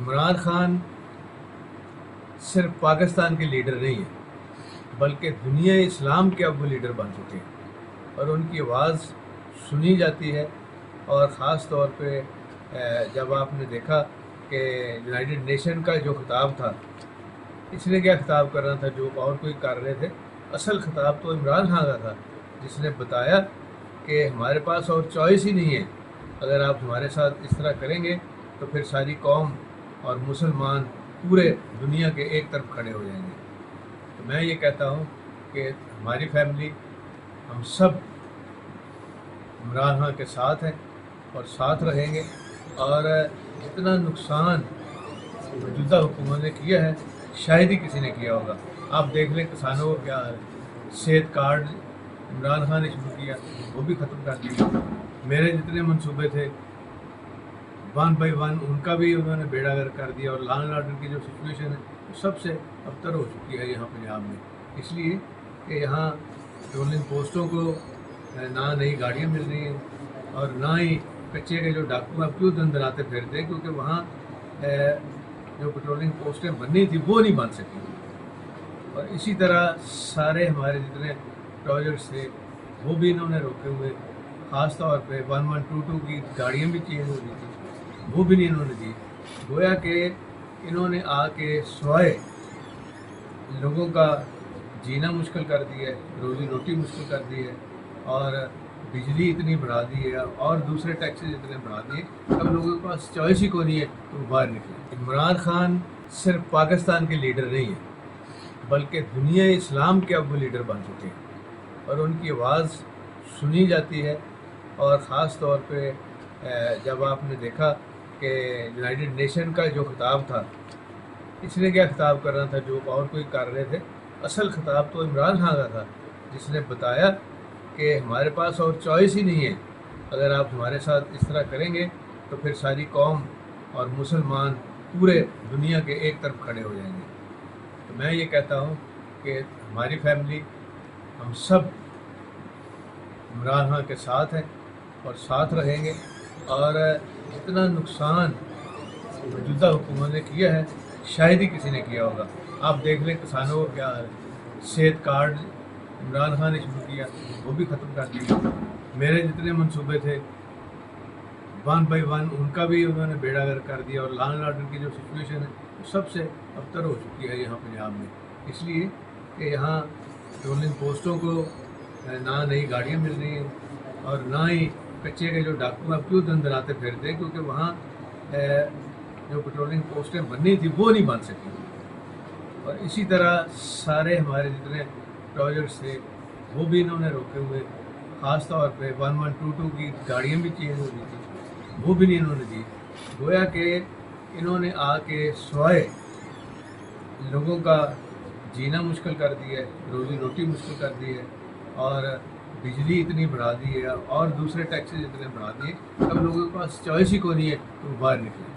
عمران خان صرف پاکستان کے لیڈر نہیں ہیں بلکہ دنیا اسلام کے اب وہ لیڈر بن چکے ہیں اور ان کی آواز سنی جاتی ہے. اور خاص طور پہ جب آپ نے دیکھا کہ یونائٹڈ نیشن کا جو خطاب تھا، اس نے کیا خطاب کرنا تھا جو اور کوئی کر رہے تھے، اصل خطاب تو عمران خان کا تھا جس نے بتایا کہ ہمارے پاس اور چوائس ہی نہیں ہے، اگر آپ ہمارے ساتھ اس طرح کریں گے تو پھر ساری قوم اور مسلمان پورے دنیا کے ایک طرف کھڑے ہو جائیں گے. تو میں یہ کہتا ہوں کہ ہماری فیملی، ہم سب عمران خان کے ساتھ ہیں اور ساتھ رہیں گے، اور جتنا نقصان موجودہ حکومت نے کیا ہے شاید ہی کسی نے کیا ہوگا. آپ دیکھ لیں کسانوں کو کیا صحت کارڈ عمران خان نے شروع کیا، وہ بھی ختم کر دیا. میرے جتنے منصوبے تھے 1 بائی 1 ان کا بھی انہوں نے بیڑا گرک کر دیا، اور لا اینڈ آرڈر کی جو سچویشن ہے وہ سب سے ابتر ہو چکی ہے یہاں پنجاب میں، اس لیے کہ یہاں پیٹرولنگ پوسٹوں کو نہ نئی گاڑیاں مل رہی ہیں اور نہ ہی کچے کے جو ڈاکو اب کیوں دن دناتے پھرتے ہیں، کیونکہ وہاں جو پیٹرولنگ پوسٹیں بننی تھی وہ نہیں بن سکی. اور اسی طرح سارے ہمارے جتنے پروجیکٹس تھے وہ بھی انہوں نے روکے ہوئے. خاص طور پہ 1122 کی گاڑیاں بھی چینج ہو رہی تھیں، وہ بھی نہیں انہوں نے دی. گویا کہ انہوں نے آ کے سوائے لوگوں کا جینا مشکل کر دیا ہے، روزی روٹی مشکل کر دی ہے، اور بجلی اتنی بڑھا دی ہے اور دوسرے ٹیکسز اتنے بڑھا دیے، اب لوگوں کے پاس چوائس ہی کوئی نہیں ہے تو وہ باہر نکلے. عمران خان صرف پاکستان کے لیڈر نہیں ہیں بلکہ دنیا اسلام کے اب وہ لیڈر بن چکے ہیں اور ان کی آواز سنی جاتی ہے. اور خاص طور پہ جب آپ نے دیکھا کہ یونائٹڈ نیشن کا جو خطاب تھا، اس نے کیا خطاب کرنا تھا جو اور کوئی کر رہے تھے، اصل خطاب تو عمران خان کا تھا جس نے بتایا کہ ہمارے پاس اور چوائس ہی نہیں ہے، اگر آپ ہمارے ساتھ اس طرح کریں گے تو پھر ساری قوم اور مسلمان پورے دنیا کے ایک طرف کھڑے ہو جائیں گے. تو میں یہ کہتا ہوں کہ ہماری فیملی، ہم سب عمران خان کے ساتھ ہیں اور ساتھ رہیں گے، اور جتنا نقصان موجودہ حکومت نے کیا ہے شاید ہی کسی نے کیا ہوگا. آپ دیکھ لیں کسانوں کو کیا صحت کارڈ عمران خان نے شروع کیا، وہ بھی ختم کر دیا. میرے جتنے منصوبے تھے 1 بائی 1 ان کا بھی انہوں نے بیڑا گرک کر دیا، اور لا اینڈ آرڈر کی جو سچویشن ہے وہ سب سے ابتر ہو چکی ہے یہاں پنجاب میں، اس لیے کہ یہاں پیٹرولنگ پوسٹوں کو نہ نئی گاڑیاں مل رہی ہیں اور نہ ہی کچے کے جو ڈاکو اب کیوں دن دناتے پھرتے ہیں، کیونکہ وہاں جو پیٹرولنگ پوسٹیں بننی تھی وہ نہیں بن سکی. اور اسی طرح سارے ہمارے جتنے پروجیکٹس تھے وہ بھی انہوں نے روکے ہوئے. خاص طور پہ 1122 کی گاڑیاں بھی چینج ہو رہی تھیں، وہ بھی نہیں انہوں نے دی. گویا کہ انہوں نے آ کے سوائے لوگوں کا جینا مشکل کر دیا ہے، روزی روٹی مشکل کر دی ہے، اور بجلی اتنی بڑھا دی ہے اور دوسرے ٹیکسز اتنے بڑھا دیے، اب لوگوں کے پاس چوائس ہی کوئی نہیں ہے تو وہ باہر نکلے.